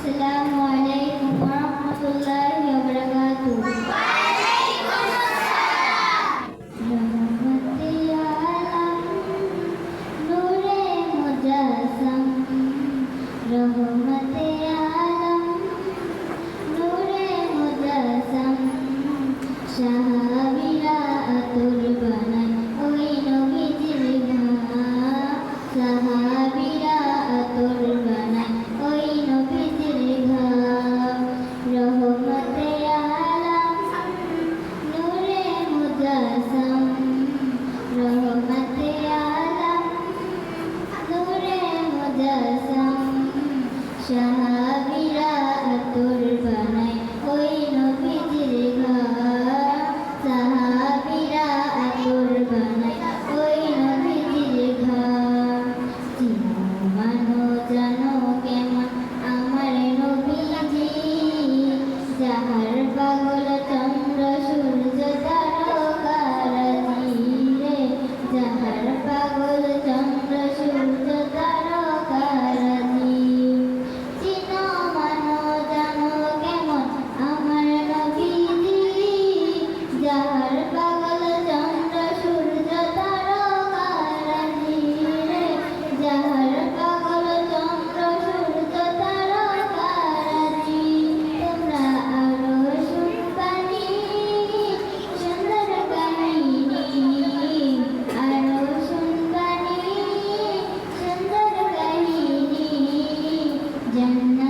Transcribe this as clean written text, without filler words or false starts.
আসসালামু আলাইকুম ওয়া রাহমাতুল্লাহি ওয়া বারাকাতুহু। রহমতে আলম নূরে মুজাসসাম, রহমতে আলম নূরে মুজাসসাম, সাহাবীরা আতর বানায় ওই নবীজির ঘাম, সাহাবীরা আতর বানায় ওই নবীজির ঘাম। রহমতে আলম নূরে মুজাসসাম, রহমতে আলম নূরে মুজাসসাম, সাহাবীরা আতর বানায় ওই নবীজির ঘাম, সাহাবীরা আতর বানায় ওই নবীজির ঘাম। চিনো মানো জানো কেমন আমার নবীজি, যাহার পাগল চন্দ্র সূর্য তারকারাজি রে, যাহার পাগল চন্দ্র সূর্য তারকারাজি। চিনো মানো জানো কেমন আমার নবীজি, যাহার পাগল চন্দ্র সূর্য তারকারাজি রে, যাহার পাগল চন্দ্র সূর্য তারকারাজি। তোমরা আরো শুনবানি সুন্দর কাহিনী, আরো শুনবানি সুন্দর কাহিনী, জান্নাত